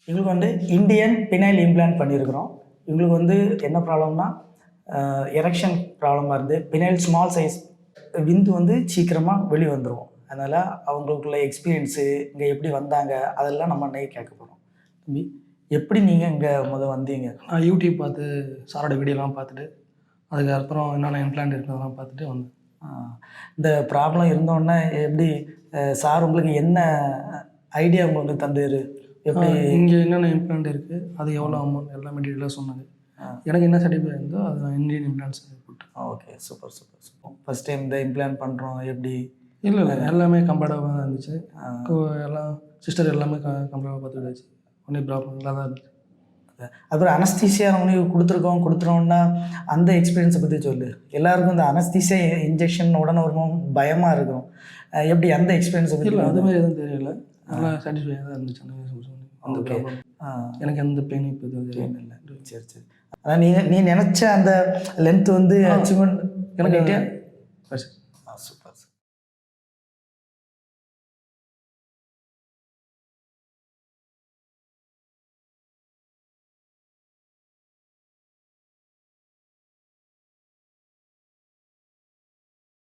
எங்களுக்கு வந்து Indian penile implant பண்ணியிருக்கிறோம். எங்களுக்கு வந்து என்ன ப்ராப்ளம்னா எரெக்ஷன் ப்ராப்ளமாக இருந்து பினைல் ஸ்மால் சைஸ் விந்து வந்து சீக்கிரமாக வெளியே வந்துடும். அதனால் அவங்களுக்குள்ள எக்ஸ்பீரியன்ஸு இங்கே எப்படி வந்தாங்க அதெல்லாம் நம்ம அன்றைக்கி கேட்க போகிறோம். தம்பி, எப்படி நீங்கள் இங்கே வந்தீங்க? நான் யூடியூப் பார்த்து சாரோட வீடியோலாம் பார்த்துட்டு அதுக்கப்புறம் என்னென்ன இம்ப்ளான்ட் இருக்கிறதெல்லாம் பார்த்துட்டு வந்தேன். இந்த ப்ராப்ளம் இருந்தோடனே எப்படி சார் உங்களுக்கு என்ன ஐடியா உங்களுக்கு தந்தார்? எப்படி இங்கே என்னென்ன இம்ப்ளான்ட் இருக்குது, அது எவ்வளோ அமௌண்ட், எல்லாமே டீட்டெயிலாக சொன்னாங்க. எனக்கு என்ன சர்டிஃபிகேட் இருந்தோ அது நான் இந்தியன் இம்ப்ளான்ட்ஸ் போட்டேன். Okay, super super super. First time இந்த இம்ப்ளான்ட் பண்ணுறோம் எப்படி? இல்லை எல்லாமே கம்ஃபர்டபுளாக தான் இருந்துச்சு. எல்லாம் சிஸ்டர் எல்லாமே கம்ஃபர்டபுளாக பார்த்துக்கிட்டாச்சு. ஒன்றும் ப்ராப்ளம் நல்லா தான் இருந்துச்சு. அப்புறம் அனஸ்தீசியா அவங்களுக்கு கொடுத்துருவோம்னா அந்த எக்ஸ்பீரியன்ஸை பற்றி சொல்லு. எல்லாருக்கும் இந்த அனஸ்தீசியா இன்ஜெக்ஷன் உடனே வரும்போது பயமாக இருக்கும். எப்படி அந்த எக்ஸ்பீரியன்ஸை பற்றி? இல்லை, அது மாதிரி எதுவும் தெரியல. நல்லா சாட்டிஸ்ஃபையாக தான் இருந்துச்சு. அந்த ப்ராப்ளம் எனக்கு எந்த பெயின் இப்போ எதுவும் இல்லை. சரி சரி. அதான் நீ நினச்ச அந்த லென்த் வந்து அச்சீவ்மெண்ட் எனக்கு